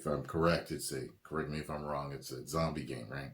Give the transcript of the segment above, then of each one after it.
if I'm correct, correct me if I'm wrong, it's a zombie game, right?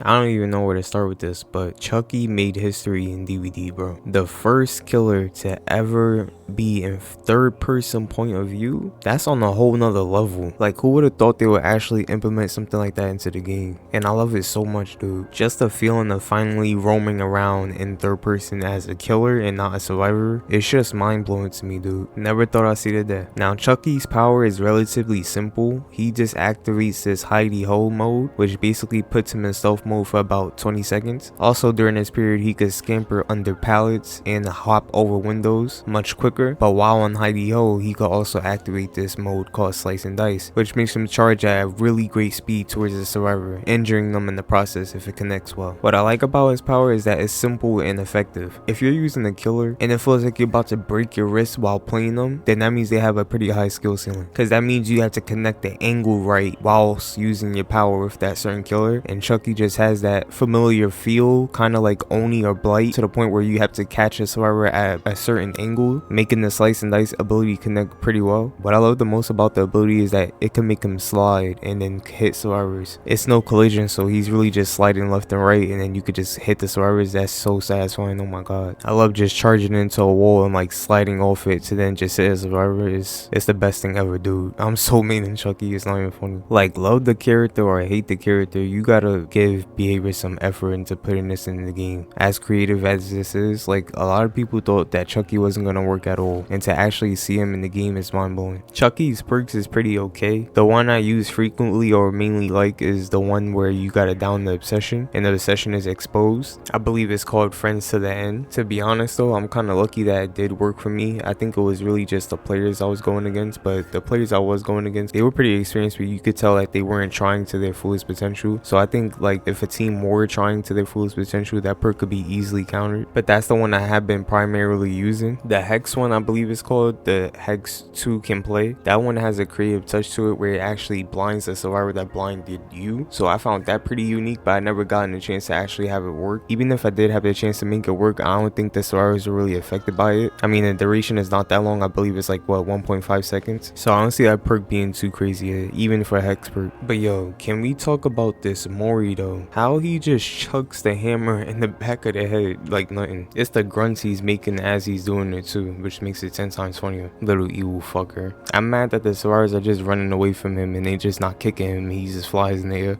I don't even know where to start with this, but Chucky made history in DVD, bro. The first killer to ever be in third person point of view, that's on a whole nother level. Like, who would have thought they would actually implement something like that into the game? And I love it so much, dude. Just the feeling of finally roaming around in third person as a killer and not a survivor, it's just mind blowing to me, dude. Never thought I'd see the day. Now, Chucky's power is relatively simple. He just activates this hidey hole mode, which basically puts him in stealth mode for about 20 seconds. Also, during this period, he could scamper under pallets and hop over windows much quicker. But while on hidey hole, he could also activate this mode called slice and dice, which makes him charge at a really great speed towards the survivor, injuring them in the process if it connects well. What I like about his power is that it's simple and effective. If you're using a killer and it feels like you're about to break your wrist while playing them, then that means they have a pretty high skill ceiling, because that means you have to connect the angle right whilst using your power with that certain killer. And Chucky just has that familiar feel, kind of like Oni or Blight, to the point where you have to catch a survivor at a certain angle, making the slice and dice ability connect pretty well. What I love the most about the ability is that it can make him slide and then hit survivors. It's no collision, so he's really just sliding left and right, and then you could just hit the survivors. That's so satisfying. Oh my god, I love just charging into a wall and like sliding off it to then just hit a survivor. It's the best thing ever, dude. I'm so mean in Chucky, it's not even funny. Like, love the character or hate the character, you gotta give behavior some effort into putting this in the game. As creative as this is, like, a lot of people thought that Chucky wasn't gonna work at all, and to actually see him in the game is mind-blowing. Chucky's perks is pretty okay. The one I use frequently or mainly like is the one where you gotta down the obsession and the obsession is exposed. I believe it's called Friends to the End. To be honest though, I'm kind of lucky that it did work for me. I think it was really just the players I was going against, but the players I was going against, they were pretty experienced, but you could tell that they weren't trying to their fullest potential. So I think, like, if a team were trying to their fullest potential, that perk could be easily countered. But that's the one I have been primarily using. The Hex one, I believe it's called, the Hex 2 can play. That one has a creative touch to it where it actually blinds the survivor that blinded you. So I found that pretty unique, but I never gotten a chance to actually have it work. Even if I did have the chance to make it work, I don't think the survivors are really affected by it. I mean, the duration is not that long. I believe it's like, what, 1.5 seconds? So I don't see that perk being too crazy, even for a Hex perk. But yo, can we talk about this Mori though? How he just chucks the hammer in the back of the head like nothing. It's the grunts he's making as he's doing it too, which makes it 10 times funnier. Little evil fucker. I'm mad that the survivors are just running away from him and they just not kicking him. He just flies in the air.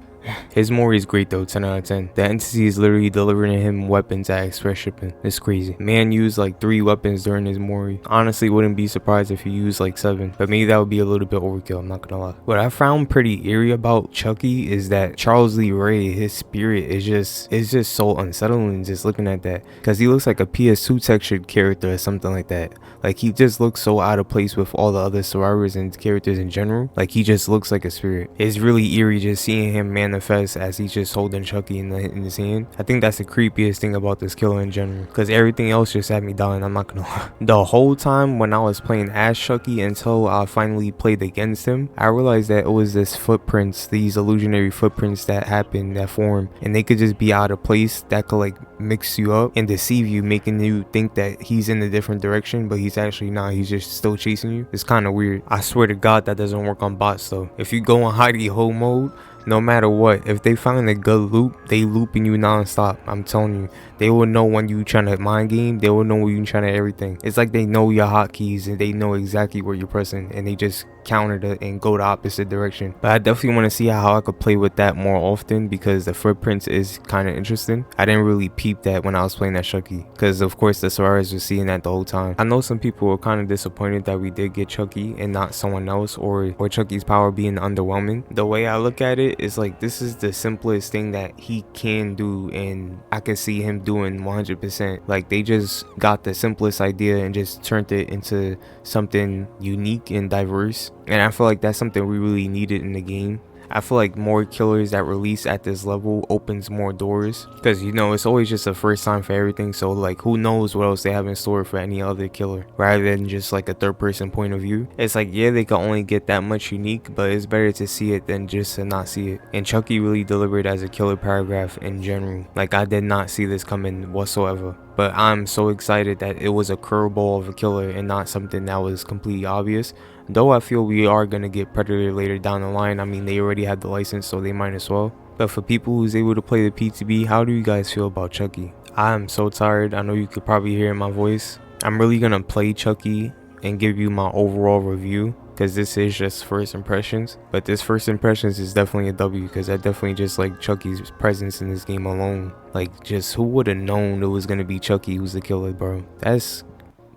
His Mori is great though, 10 out of 10. The entity is literally delivering him weapons at express shipping. It's crazy. Man used like 3 weapons during his Mori. Honestly, wouldn't be surprised if he used like 7, but maybe that would be a little bit overkill, I'm not gonna lie. What I found pretty eerie about Chucky is that Charles Lee Ray, his spirit is just so unsettling just looking at that, because he looks like a PS2 textured character or something like that. Like, he just looks so out of place with all the other survivors and characters in general. Like, he just looks like a spirit. It's really eerie just seeing him manifest as he's just holding Chucky in his hand. I think that's the creepiest thing about this killer in general, because everything else just had me dying, I'm not gonna lie. The whole time when I was playing as Chucky until I finally played against him, I realized that it was this footprints, these illusionary footprints that happen, that form, and they could just be out of place, that could like mix you up and deceive you, making you think that he's in a different direction, but he's actually not. He's just still chasing you. It's kind of weird. I swear to God that doesn't work on bots though. If you go on hidey hole mode, no matter what, if they find a good loop, they looping you non-stop. I'm telling you, they will know when you trying to mind game. They will know when you trying to everything. It's like they know your hotkeys and they know exactly where you're pressing, and they just counter it and go the opposite direction. But I definitely want to see how I could play with that more often, because the footprints is kind of interesting. I didn't really peep that when I was playing that Chucky, because of course the survivors were seeing that the whole time. I know some people were kind of disappointed that we did get Chucky and not someone else, or Chucky's power being underwhelming. The way I look at it is like, this is the simplest thing that he can do, and I can see him doing 100%. Like, they just got the simplest idea and just turned it into something unique and diverse, and I feel like that's something we really needed in the game. I feel like more killers that release at this level opens more doors, because, you know, it's always just a first time for everything. So like, who knows what else they have in store for any other killer, rather than just like a third person point of view. It's like, yeah, they can only get that much unique, but it's better to see it than just to not see it. And Chucky really delivered as a killer paragraph in general. Like, I did not see this coming whatsoever. But I'm so excited that it was a curveball of a killer and not something that was completely obvious. Though I feel we are gonna get Predator later down the line. I mean, they already had the license, so they might as well. But for people who's able to play the PTB, how do you guys feel about Chucky? I'm so tired. I know you could probably hear in my voice. I'm really gonna play Chucky and give you my overall review, because this is just first impressions. But this first impressions is definitely a W, because I definitely just like Chucky's presence in this game alone. Like, just who would have known it was gonna be Chucky who's the killer, bro? That's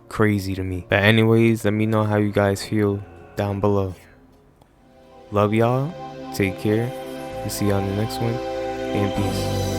crazy to me. But anyways, let me know how you guys feel down below. Love y'all. Take care. And see y'all in the next one. And peace.